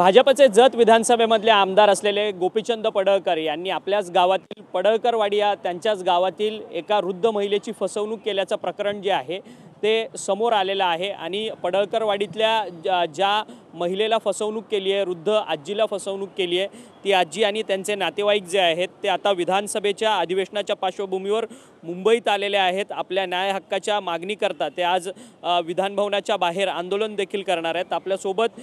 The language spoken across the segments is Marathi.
भाजपचे जत विधानसभेमधले आमदार असलेले गोपीचंद पडळकर यांनी आपल्याच गावातील पडळकरवाडी या त्यांच्याच गावातील एका वृद्ध महिलेची फसवणूक केल्याचं प्रकरण जे आहे ते समोर आलेलं आहे। आणि पडळकरवाडीतल्या ज्या महिलेला फसवणूक केली आहे, वृद्ध आजीला फसवणूक केली आहे, ती आजी आणि त्यांचे नातेवाईक जे आहेत ते आता विधानसभेच्या अधिवेशनाच्या पार्श्वभूमीवर मुंबईत आलेले आहेत। आपल्या न्याय हक्काच्या मागणीकरता ते आज विधानभवनाच्या बाहेर आंदोलन देखील करणार आहेत। आपल्यासोबत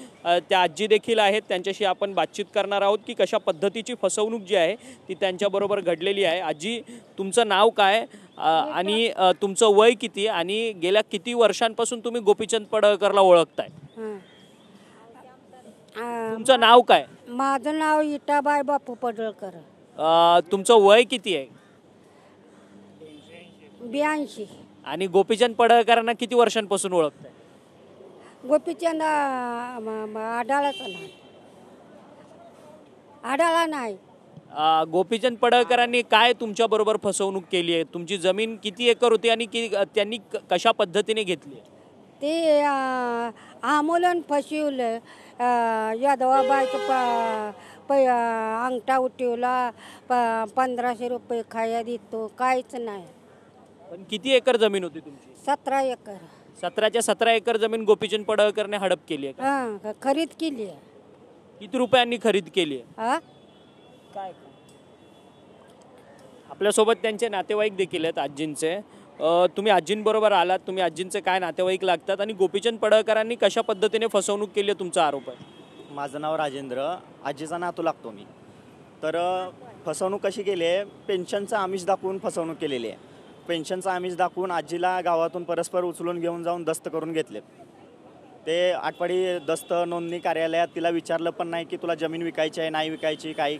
त्या आजी देखील आहेत, त्यांच्याशी आपण बातचीत करणार आहोत की कशा पद्धतीची फसवणूक जी आहे ती त्यांच्याबरोबर घडलेली आहे। आजी, तुमचं नाव काय आणि तुमचं वय किती आणि गेल्या किती वर्षांपासून तुम्ही गोपीचंद पडळकरला ओळखताय? तुमचं नाव काय? माझं नाव इटाबाई बापू पडळकर। तुमचं वय किती आहे? 82। आणि गोपीचंद पडळकरांना किती वर्षांपासून ओळखताय? गोपीचंद आढाळाचा नाही, आढाळा नाही। गोपीचंद पडळकरांनी काय तुमच्या बरोबर फसवणूक केली आहे? तुमची जमीन किती एकर होती आणि त्यांनी कशा पद्धतीने घेतली? ते आमोलन फसवलं, यादवाबाईचं अंगठा उठवला, 1500 रुपये खाया देतो, काहीच नाही। पण किती एकर जमीन होती तुमची? 17 एकर। 17च्या 17 एकर जमीन गोपीचंद पडळकरने हडप केली आहे? हां, खरीद केली आहे। किती रुपयांनी खरीद केली आहे? काय आपल्यासोबत त्यांचे नातेवाईक देखील आहेत आजींचे। तुम्ही आजींबरोबर आलात, तुम्ही आजींचे काय नातेवाईक लागतात आणि गोपीचंद पडळकरांनी कशा पद्धतीने फसवणूक केली आहे तुमचा आरोप आहे? माझं नाव राजेंद्र, आजीचा नातू लागतो मी। तर फसवणूक कशी केली आहे? पेन्शनचं आमिष दाखवून फसवणूक केलेली आहे। पेन्शनचं आमिष दाखवून आजीला गावातून परस्पर उचलून घेऊन जाऊन दस्त करून घेतले। ते आटपाडी दस्त नोंदणी कार्यालयात तिला विचारलं पण नाही की तुला जमीन विकायची आहे नाही विकायची, काही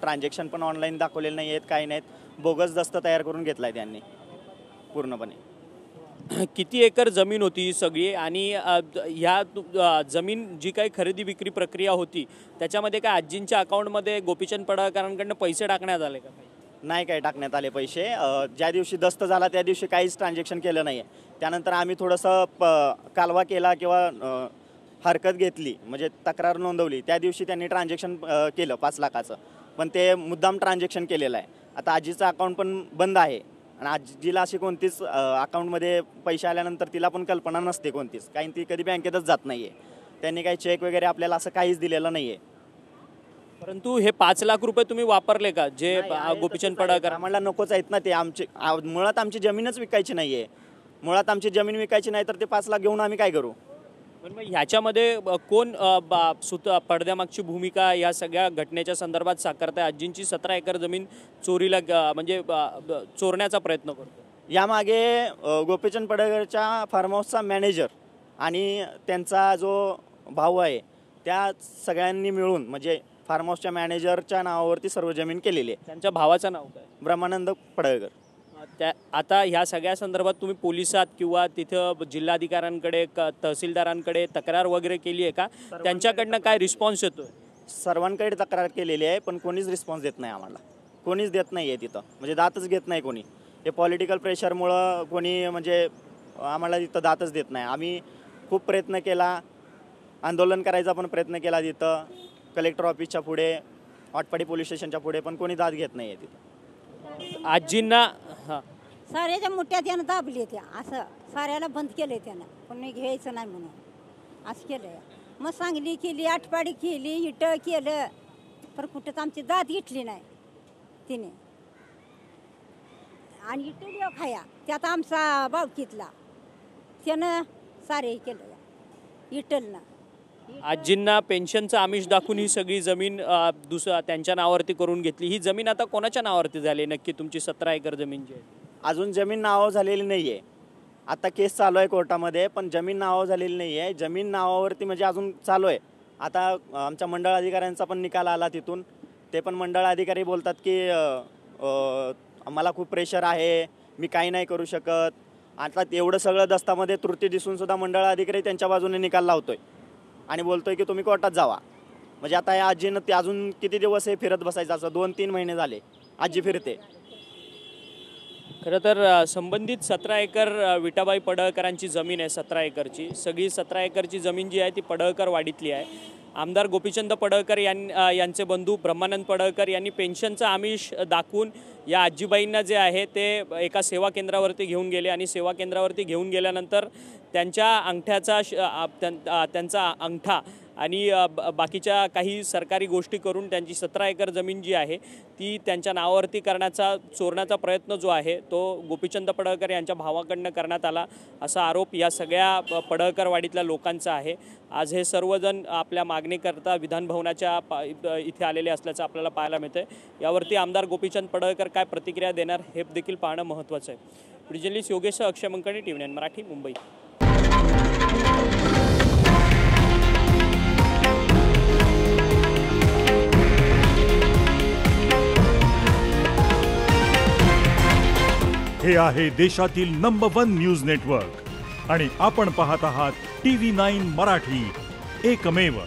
ट्रान्झॅक्शन पण ऑनलाईन दाखवलेले नाही आहेत, काही नाहीत, बोगस दस्त तयार करून घेतला आहे त्यांनी पूर्णपणे। किती एकर जमीन होती सगळी आणि ह्या जमीन जी काही खरेदी विक्री प्रक्रिया होती त्याच्यामध्ये काय आजींच्या अकाउंटमध्ये गोपीचंद पडळकरांकडून पैसे टाकण्यात आले का? नाही, काय टाकण्यात आले पैसे? ज्या दिवशी दस्त झाला त्या दिवशी काहीच ट्रान्झॅक्शन केलं नाही आहे। त्यानंतर आम्ही थोडंसं कालवा केला किंवा हरकत घेतली, म्हणजे तक्रार नोंदवली, त्या दिवशी त्यांनी ट्रान्झॅक्शन केलं 5 लाखाचं, पण ते मुद्दाम ट्रान्झॅक्शन केलेलं आहे। आता आजीचं अकाउंट पण बंद आहे आणि आजीला अशी कोणतीच अकाउंटमध्ये पैसे आल्यानंतर तिला पण कल्पना नसते कोणतीच, कारण ती कधी बँकेतच जात नाही आहे। त्यांनी काही चेक वगैरे आपल्याला असं काहीच दिलेलं नाही आहे। परंतु हे 5 लाख रुपये तुम्ही वापरले का जे गोपीचंद पडळकर? आम्हाला नकोच आहेत ना ते। मुळात आमची जमीनच विकायची नाही आहे। मुळात आमची जमीन विकायची नाही तर ते 5 लाख घेऊन आम्ही काय करू? पण मग ह्याच्यामध्ये कोण पडद्यामागची भूमिका या सगळ्या घटनेच्या संदर्भात साकारताय? आजींची 17 एकर जमीन चोरीला म्हणजे चोरण्याचा प्रयत्न करतो। यामागे गोपीचंद पडळकरच्या फार्म हाऊसचा मॅनेजर आणि त्यांचा जो भाऊ आहे त्या सगळ्यांनी मिळून, म्हणजे फार्म हाऊसच्या मॅनेजरच्या नावावरती सर्व जमीन केलेली आहे। त्यांच्या भावाचं नाव काय? ब्रह्मानंद पडळकर। आता ह्या सगळ्या संदर्भात तुम्ही पोलिसात किंवा तिथं जिल्हाधिकाऱ्यांकडे तहसीलदारांकडे तक्रार वगैरे केली आहे का? त्यांच्याकडनं काय रिस्पॉन्स येतोय? सर्वांकडे तक्रार केलेली आहे पण कोणीच रिस्पॉन्स देत नाही आम्हाला, कोणीच देत नाही आहे तिथं, म्हणजे दातच घेत नाही कोणी। हे पॉलिटिकल प्रेशरमुळं कोणी म्हणजे आम्हाला तिथं दातच देत नाही। आम्ही खूप प्रयत्न केला, आंदोलन करायचा पण प्रयत्न केला तिथं, कलेक्टर ऑफिसच्या पुढे, आटपाडी पोलीस स्टेशनच्या पुढे, पण कोणी दाद घेत नाही आहे तिथं। आजींना साऱ्याच्या मोठ्या त्यानं दाबली, त्या असं साऱ्याला बंद केलंय त्यानं, कोणी घ्यायचं नाही म्हणून असं केलंय। मग सांगली केली, आटपाडी केली, इट केलं, पण कुठंच आमची दाद घेतली नाही तिने। आणि इटली खाया त्यात आमचा भावकीतला त्यानं सारे केलं इटलनं। आजींना पेन्शनचं आमिष दाखवून ही सगळी जमीन त्यांच्या नावावरती करून घेतली। ही जमीन आता कोणाच्या नावावरती झाली नक्की तुमची 17 एकर जमीन जी आहे? अजून जमीन नावावर झालेली नाही आहे। आता केस चालू आहे कोर्टामध्ये, पण जमीन नावावर झालेली नाही आहे। जमीन नावावरती म्हणजे अजून चालू आहे। आता आमच्या मंडळ अधिकाऱ्यांचा पण निकाल आला तिथून, ते पण मंडळ अधिकारी बोलतात की आम्हाला खूप प्रेशर आहे, मी काही नाही करू शकत। आता एवढं सगळं दस्तामध्ये त्रुटी दिसून सुद्धा मंडळ अधिकारी त्यांच्या बाजूने निकाल लावतोय आणि बोलतोय की तुम्ही कोर्टात जावा। म्हणजे आता या आजीनं ते अजून किती दिवस हे फिरत बसायचं? असं 2-3 महिने झाले आजी फिरते। खरं तर संबंधित 17 एकर विटाबाई पडळकरांची जमीन आहे। 17 एकरची सगळी 17 एकरची जमीन जी आहे ती पडळकर वाडीतली आहे आमदार गोपीचंद पडळकर यांचे बंधू ब्रह्मानंद पडळकर यांनी पेन्शनचं आमिष दाखवून या आजीबाईंना जे आहे ते एका सेवा केंद्रावरती घेऊन गेले आणि सेवा केंद्रावरती घेऊन गेल्यानंतर त्यांच्या अंगठ्याचा त्यांचा अंगठा आणि बाकीच्या काही सरकारी गोष्टी करून त्यांची 17 एकर जमीन जी आहे ती त्यांच्या नावावरती चोरण्याचा प्रयत्न जो आहे तो गोपीचंद पडळकर यांच्या भावाकडनं करण्यात आला असा आरोप या सगळ्या पडळकरवाडीतल्या लोकांचा आहे। आज हे सर्वजण आपल्या मागणीकरता विधानभवनाच्या इथे आलेले असल्याचं आपल्याला पाहायला मिळतंय। यावरती आमदार गोपीचंद पडळकर काय प्रतिक्रिया देणार हे देखील पाहणं महत्त्वाचं आहे। जर्नलिस्ट योगेश अक्षय मंकणी, TV9 मराठी, मुंबई। हे आहे देशातील नंबर 1 न्यूज नेटवर्क आणि आपण पाहत आहात TV9 मराठी, एकमेव।